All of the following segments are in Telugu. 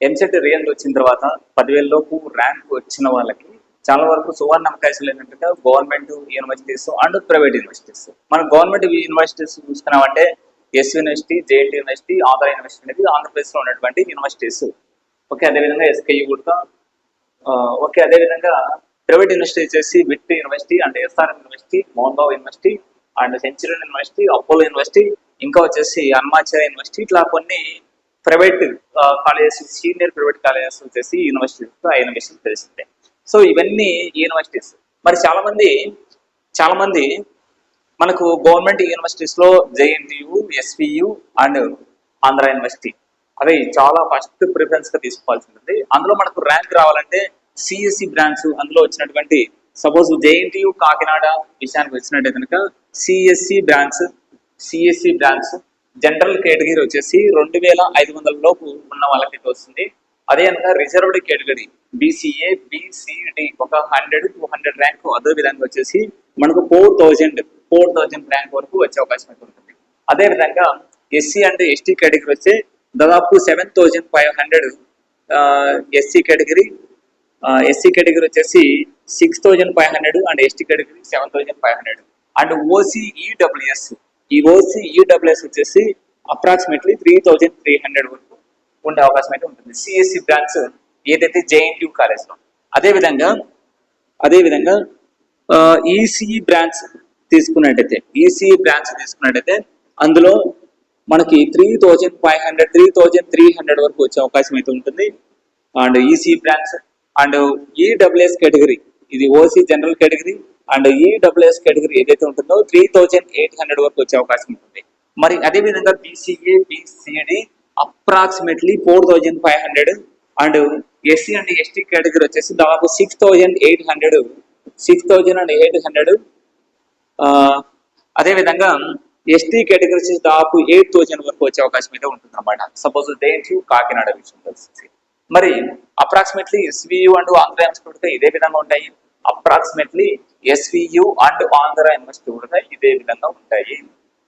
ఎంసెట్ రిజల్ట్ వచ్చిన తర్వాత 10,000 లోపు ర్యాంక్ వచ్చిన వాళ్ళకి చాలా వరకు సువర్ణ అవకాశాలు ఏంటంటే government universities and private universities. మనం గవర్నమెంట్ యూనివర్సిటీస్ చూసుకున్నామంటే S university, JNT university, Andhra university అనేది ఆంధ్రప్రదేశ్లో ఉన్నటువంటి యూనివర్సిటీస్. ఓకే, అదేవిధంగా ఎస్కేయు కూడా. ఓకే, అదేవిధంగా ప్రైవేట్ యూనివర్సిటీ వచ్చేసి VIT university and SRM university, Mohan Babu university and Centurion university, Apollo university, ఇంకా వచ్చేసి హనుమాచార్య యూనివర్సిటీ, ఇట్లా కొన్ని private colleges, senior private colleges వచ్చేసి యూనివర్సిటీస్ అయిన విషయం తెలిసిందే. సో ఇవన్నీ యూనివర్సిటీస్. మరి చాలా మంది మనకు గవర్నమెంట్ యూనివర్సిటీస్ లో JNTU, SVU and Andhra university అవి చాలా ఫస్ట్ ప్రిఫరెన్స్ గా తీసుకోవాల్సి ఉంటుంది. అందులో మనకు ర్యాంక్ రావాలంటే సిఎస్సి బ్రాంచ్ అందులో వచ్చినటువంటి సపోజ్ జేఎన్టీయు కాకినాడ విషయానికి వచ్చినట్టే కనుక సిఎస్సి బ్రాంచ్ జనరల్ కేటగిరీ వచ్చేసి 2,500 లోపు ఉన్న వాళ్ళకి వస్తుంది. అదే కనుక రిజర్వ్డ్ కేటగిరీ బీసీఏ, బీసీడి ఒక 100-200 ర్యాంక్ అదే విధంగా వచ్చేసి మనకు 4,000 ర్యాంక్ వరకు వచ్చే అవకాశం అయితే ఉంటుంది. అదేవిధంగా ఎస్సీ అండ్ ఎస్టీ కేటగిరీ వచ్చే దాదాపు 7,500 ఎస్సీ కేటగిరీ వచ్చేసి 6,500 and ST category 7,500 and OC EWS వచ్చేసి అప్రాక్సిమేట్లీ 3,300 వరకు ఉండే అవకాశం అయితే ఉంటుంది సిఎస్సి బ్రాంచ్ ఏదైతే జేఎన్టీయు కాలేజ్ లో. అదేవిధంగా ఈసీఈ బ్రాంచ్ తీసుకున్నట్టయితే అందులో మనకి 3,500-3,300 వరకు వచ్చే అవకాశం అయితే ఉంటుంది. And EC branch and EWS category, ఇది OC general category and EWS category ఏదైతే ఉంటుందో 3,800 వరకు వచ్చే అవకాశం ఉంటుంది. మరి అదేవిధంగా BCA, BCD approximately 4,500 and SC and ST category వచ్చేసి దాదాపు 6,800. అదేవిధంగా ఎస్టీ కేటగిరీ వచ్చేసి దాదాపు 8,000 వరకు వచ్చే అవకాశం అయితే ఉంటుంది అన్నమాట. సపోజ్ జేఎన్టీయు కాకినాడ విషయం తెలిసి మరి approximately SVU and Andhra university ఇదే విధంగా ఉంటాయి. Approximately SVU and Andhra university కూడా ఇదే విధంగా ఉంటాయి.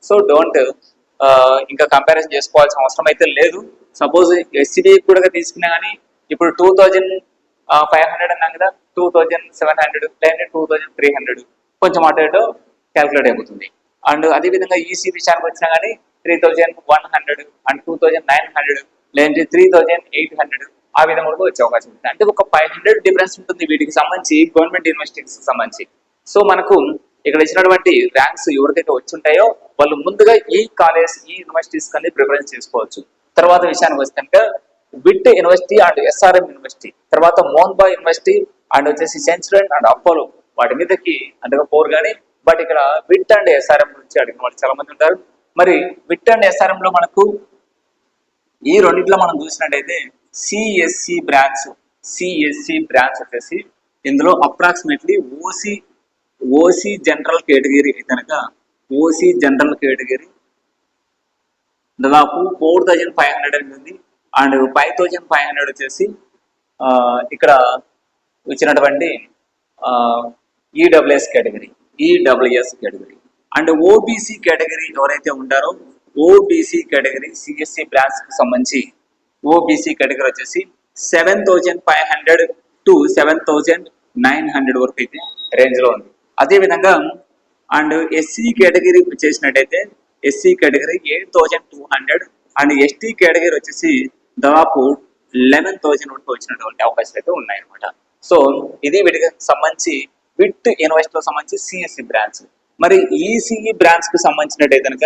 సో డోంట్ ఇంకా కంపారిజన్ చేసుకోవాల్సిన అవసరం అయితే లేదు. సపోజ్ ఎస్సిడి కూడా తీసుకున్నా కానీ ఇప్పుడు 2,500 అన్నాం కదా, 2,700 లేదా 2,300 కొంచెం అటు ఇటు క్యాల్కులేట్ అయిపోతుంది. అండ్ అదేవిధంగా ఈసీ విషయానికి వచ్చినా కానీ 3,100 అండ్ 2,900 లేదంటే 3,800 ఆ విధంగా కూడా వచ్చే అవకాశం ఉంటుంది. అంటే ఒక 500 డిఫరెన్స్ ఉంటుంది వీటికి సంబంధించి గవర్నమెంట్ యూనివర్సిటీకి సంబంధించి. సో మనకు ఇక్కడ ఇచ్చినటువంటి ర్యాంక్స్ ఎవరికైతే వచ్చుంటాయో వాళ్ళు ముందుగా ఈ యూనివర్సిటీస్ కానీ ప్రిఫరెన్స్ చేసుకోవచ్చు. తర్వాత విషయానికి వస్తే VIT university and SRM university, తర్వాత మోహన్ బాబు యూనివర్సిటీ అండ్ వచ్చేసి సెంచురియన్ అండ్ అపోలో వాటి మీదకి అంతగా పోరు కానీ బట్ ఇక్కడ విట్ అండ్ ఎస్ఆర్ఎం గురించి అడిగిన వాళ్ళు చాలా మంది ఉంటారు. మరి విట్ అండ్ ఎస్ఆర్ఎం లో మనకు ఈ రెండింటిలో మనం చూసినట్టయితే సిఎస్సి బ్రాంచ్ వచ్చేసి ఇందులో అప్రాక్సిమేట్లీ ఓసీ జనరల్ కేటగిరీ కనుక ఓసీ జనరల్ కేటగిరీ దాదాపు 4,500 ఉంది అండ్ 5,500 వచ్చేసి ఇక్కడ ఇచ్చినటువంటి EWS category and OBC category ఎవరైతే ఉంటారో ఓబీసీ కేటగిరీ సిఎస్సి బ్రాంచ్ కి సంబంధించి ఓబీసీ కేటగిరీ వచ్చేసి 7,500 to 7,900 వరకు అయితే రేంజ్ లో ఉంది. అదేవిధంగా అండ్ ఎస్సీ కేటగిరీ చేసినట్టయితే SC category 8,200 and ST category వచ్చేసి దాదాపు 11,000 వరకు వచ్చినటువంటి అవకాశాలు అయితే ఉన్నాయన్నమాట. సో ఇది వీటికి సంబంధించి విట్ యూనివర్సిటీలో సంబంధించి సిఎస్సి బ్రాంచ్. మరి ఈసీఈ బ్రాంచ్ కి సంబంధించినట్టయితే కనుక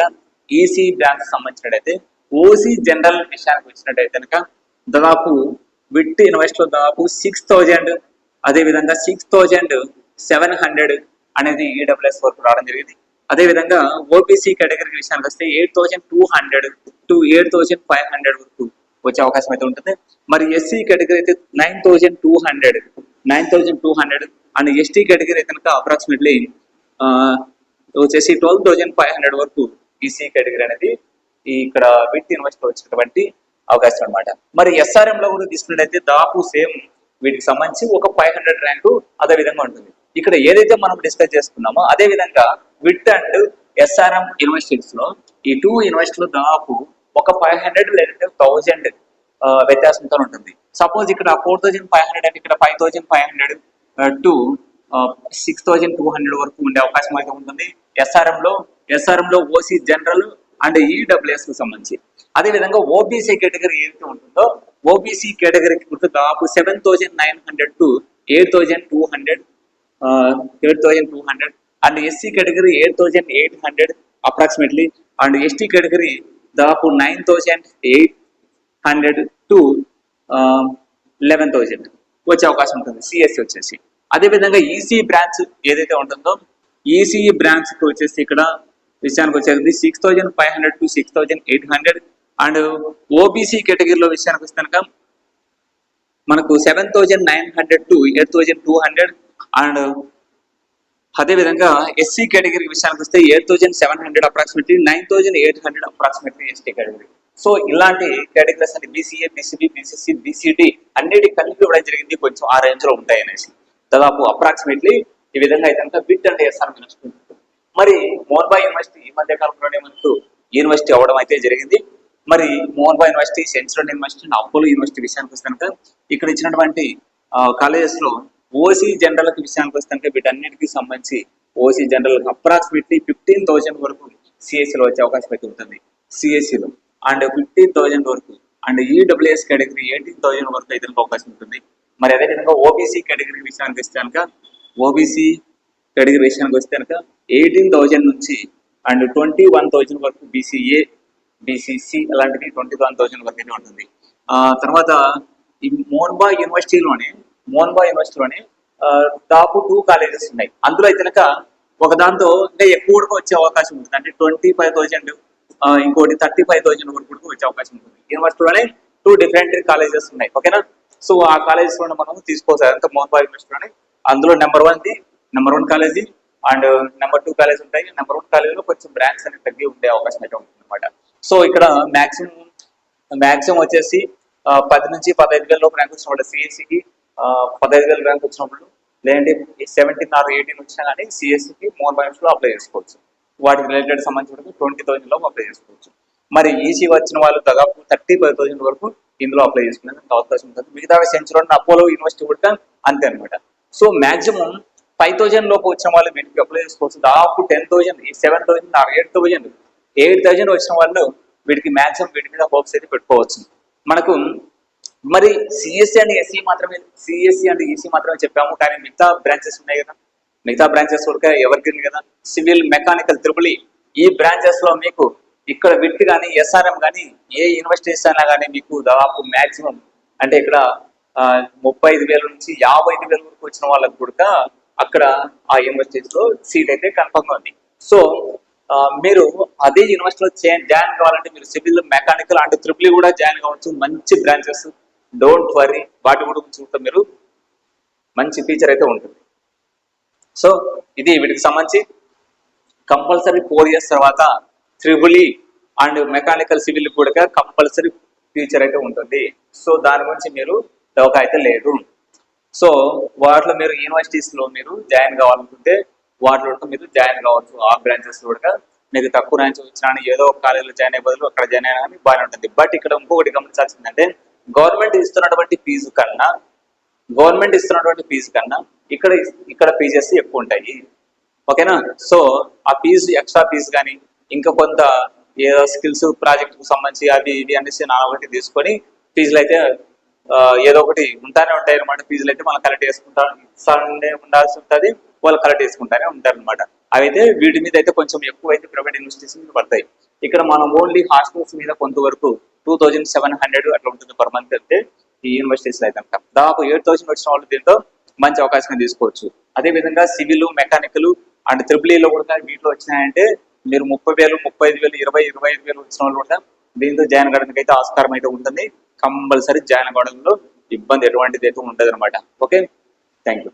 ఓసీ జనరల్ విషయానికి వచ్చినట్టయితే కనుక దాదాపు విట్ యూనివర్సిటీలో దాదాపు 6,000 అదేవిధంగా 6,700 అనేది ఈడబ్ల్యూఎస్ వరకు రావడం జరిగింది. అదేవిధంగా ఓబీసీ కేటగిరీ విషయానికి వస్తే 8,200 to 8,500 వరకు వచ్చే అవకాశం అయితే ఉంటుంది. మరి ఎస్సీ కేటగిరీ అయితే 9,200 అండ్ ఎస్టీ కేటగిరీ అయితే కనుక అప్రాక్సిమేట్లీ వచ్చేసి 12,500 వరకు ఈసీ కేటగిరీ అనేది ఇక్కడ విట్ యూనివర్సిటీలో వచ్చినటువంటి అవకాశం అనమాట. మరి ఎస్ఆర్ఎం లో కూడా తీసుకున్నట్టయితే దాదాపు సేమ్ వీటికి సంబంధించి ఒక 500 ర్యాంకు అదే విధంగా ఉంటుంది. ఇక్కడ ఏదైతే మనం డిస్కస్ చేసుకున్నామో అదే విధంగా విట్ అండ్ ఎస్ఆర్ఎం యూనివర్సిటీస్ లో ఈ 2 యూనివర్సిటీలో దాదాపు ఒక 500 లేదంటే 1,000 వ్యత్యాసంతో ఉంటుంది. సపోజ్ ఇక్కడ 4500 అంటే ఇక్కడ 5500 టు 6200 వరకు ఉండే అవకాశం అయితే ఉంటుంది. ఎస్ఆర్ఎం లో ఓసీ జనరల్ అండ్ ఈడబ్ల్యూఎస్ కు సంబంధించి. అదేవిధంగా ఓబీసీ కేటగిరీ ఏదైతే ఉంటుందో ఓబీసీ కేటగిరీకి దాదాపు 7900 to 8200 and SC category 8800 approximately and ST category దాదాపు 9800 టు 11000 వచ్చే అవకాశం ఉంటుంది సిఎస్సి వచ్చేసి. అదేవిధంగా ఈసీ బ్రాంచ్ ఏదైతే ఉంటుందో ఈసీఈ బ్రాంచ్ కి వచ్చేసి ఇక్కడ విషయానికి వచ్చేది 6500 టు 6800 అండ్ ఓబీసీ కేటగిరీలో విషయానికి వస్తే కనుక మనకు 7900 టు 8200 అండ్ అదేవిధంగా ఎస్సీ కేటగిరీ విషయానికి వస్తే 8700 approximately 9800 approximately ST category. So ఇలాంటి కేటగిరీస్ అంటే బీసీఏ, బీసీబీ, బీసీసీ, బీసీడీ అన్నిటి కలిపి ఇవ్వడం జరిగింది. కొంచెం ఆ రేంజ్ లో ఉంటాయి అనేసి దాదాపు అప్రాక్సిమేట్లీ ఈ విధంగా అయితే కనుక బిట్ అండ్ ఎస్ఆర్ ఉంటుంది. మరి మోహన్బాయ్ యూనివర్సిటీ ఈ మధ్య కాలంలోనే మనకు యూనివర్సిటీ అవ్వడం అయితే జరిగింది. మరి Mohan Babu university, central university, Apollo university విషయానికి వస్తే కనుక ఇక్కడ ఇచ్చినటువంటి కాలేజెస్ లో ఓసీ జనరల్ విషయానికి వస్తే కనుక వీటన్నిటికీ సంబంధించి ఓసీ జనరల్ అప్రాక్సిమేట్లీ 15,000 వరకు సిఎస్సిలో వచ్చే అవకాశం అయితే ఉంటుంది. సిఎస్సిలో అండ్ 15,000 వరకు అండ్ ఈడబ్ల్యూఎస్ కేటగిరీ 18,000 వరకు అయితే అవకాశం ఉంటుంది. మరి అదేవిధంగా ఓబీసీ కేటగిరీ విషయానికి వస్తే కనుక ఓబీసీ కేటగిరీ విషయానికి వస్తే కనుక 18,000 నుంచి అండ్ 21,000 వరకు బీసీఏ, బీసీసీ అలాంటివి 21,000 వరకు అయితే ఉంటుంది. తర్వాత ఈ మోహన్బాయ్ యూనివర్సిటీలోనే టాప్ 2 కాలేజెస్ ఉన్నాయి. అందులో అయితే కనుక ఒక దాంతో ఇంకా ఎక్కువ కూడా వచ్చే అవకాశం ఉంటుంది. అంటే 25,000 ఇంకోటి 35,000 వరకు కూడా వచ్చే అవకాశం ఉంటుంది. యూనివర్సిటీలోనే 2 డిఫరెంట్ కాలేజెస్ ఉన్నాయి. ఓకేనా? సో ఆ కాలేజెస్ లో మనం తీసుకోవచ్చు. అదంతా మోహన్బాయ్ యూనివర్సిటీలోనే అందులో number 1 college and number 2 college ఉంటాయి. నెంబర్ 1 కాలేజీలో కొంచెం బ్రాంచ్ అనేది తగ్గి ఉండే అవకాశం అయితే ఉంటుంది అనమాట. సో ఇక్కడ మాక్సిమం వచ్చేసి 10 నుంచి 15,000 లోపు ర్యాంక్ వచ్చిన వాళ్ళు సిఎస్సికి 15,000 ర్యాంక్ వచ్చినప్పుడు లేదంటే 17 or 18 వచ్చినా కానీ సిఎస్సికి మోహన్బాయ్ లో అప్లై చేసుకోవచ్చు. వాటికి రిలేటెడ్ సంబంధించిన 20,000 లోపు అప్లై చేసుకోవచ్చు. మరి ఈసీ వచ్చిన వాళ్ళు దాదాపు 35,000 వరకు ఇందులో అప్లై చేసుకునేందుకు అవకాశం ఉంటుంది. మిగతా సెంచురీ అపోలో యూనివర్సిటీ కూడా అంతే అనమాట. సో మాక్సిమం 5,000 లోపు వచ్చిన వాళ్ళు వీటికి అప్లై చేసుకోవచ్చు. దాదాపు 10,000, 7,000 or 8,000 వచ్చిన వాళ్ళు వీటికి మాక్సిమం వీటి మీద హోప్స్ అయితే పెట్టుకోవచ్చు. మనకు మరి సిఎస్సి అండ్ ఈసీ మాత్రమే చెప్పాము, కానీ మిగతా బ్రాంచెస్ ఉన్నాయి కదా. మిగతా బ్రాంచెస్ కూడా ఎవరికి కదా, సివిల్, మెకానికల్, త్రిపుల్ ఈ బ్రాంచెస్ లో మీకు ఇక్కడ విట్ కానీ ఎస్ఆర్ఎం కానీ ఏ యూనివర్సిటీస్ అయినా కానీ మీకు దాదాపు మాక్సిమం అంటే ఇక్కడ 35,000 నుంచి 55,000 వరకు వచ్చిన వాళ్ళకు కూడా అక్కడ ఆ యూనివర్సిటీస్ లో సీట్ అయితే కన్ఫర్మ్ ఉంది. సో మీరు అదే యూనివర్సిటీలో జాయిన్ కావాలంటే మీరు సివిల్, మెకానికల్ అండ్ త్రిపుల్ కూడా జాయిన్ కావచ్చు. మంచి బ్రాంచెస్, డోంట్ వరీ, వాటి కూడా చూస్తే మీరు మంచి ఫీచర్ అయితే ఉంటుంది. సో ఇది వీటికి సంబంధించి కంపల్సరీ 4 years తర్వాత త్రిపుల్ అండ్ మెకానికల్, సివిల్ కూడా కంపల్సరీ ఫీచర్ అయితే ఉంటుంది. సో దాని గురించి మీరు డౌక అయితే లేదు. సో వాటిలో మీరు యూనివర్సిటీస్ లో మీరు జాయిన్ కావాలనుకుంటే వాటిలో మీరు జాయిన్ కావచ్చు. ఆ బ్రాంచెస్ కూడా మీకు తక్కువ ర్యాంక్ వచ్చినా ఏదో ఒక కాలేజీలో జాయిన్ అయ్యే బదులు అక్కడ జాయిన్ అయినా కానీ బాగానే ఉంటుంది. బట్ ఇక్కడ ఇంకొకటి గమనించాల్సిందంటే గవర్నమెంట్ ఇస్తున్నటువంటి ఫీజు కన్నా ఇక్కడ ఫీజెస్ ఎక్కువ ఉంటాయి. ఓకేనా? సో ఆ ఫీజు, ఎక్స్ట్రా ఫీజు కానీ ఇంకా కొంత ఏదో స్కిల్స్ ప్రాజెక్ట్ కు సంబంధించి అవి ఇవి అనేసి ఒకటి తీసుకొని ఫీజులు అయితే ఏదో ఒకటి ఉంటానే ఉంటాయి అనమాట. ఫీజులు అయితే మనం కలెక్ట్ సండే ఉండాల్సి ఉంటుంది, వాళ్ళు కలెక్ట్ చేసుకుంటానే ఉంటారు అనమాట. అవైతే వీటి మీద అయితే కొంచెం ఎక్కువ అయితే ప్రైవేట్ యూనివర్సిటీస్ మీద పడతాయి. ఇక్కడ మనం ఓన్లీ హాస్టల్స్ మీద కొంతవరకు 2,700 అట్లా ఉంటుంది పర్ మంత్. అయితే ఈ యూనివర్సిటీస్ అయితే దాదాపు 8,000 వచ్చిన వాళ్ళు దీంతో మంచి అవకాశం తీసుకోవచ్చు. అదే విధంగా సివిల్, మెకానికల్ అండ్ త్రిపుల్ లో కూడా వీటిలో వచ్చినాయంటే మీరు 30,000, 35,000, 20,000 వచ్చిన వాళ్ళు కూడా దీంతో జాయిన్ కావడానికి అయితే ఆస్కారం అయితే ఉంటుంది. కంపల్సరీ జాయిన్ కావడంలో ఇబ్బంది ఎటువంటిది అయితే ఉండదు అనమాట. Okay, thank you.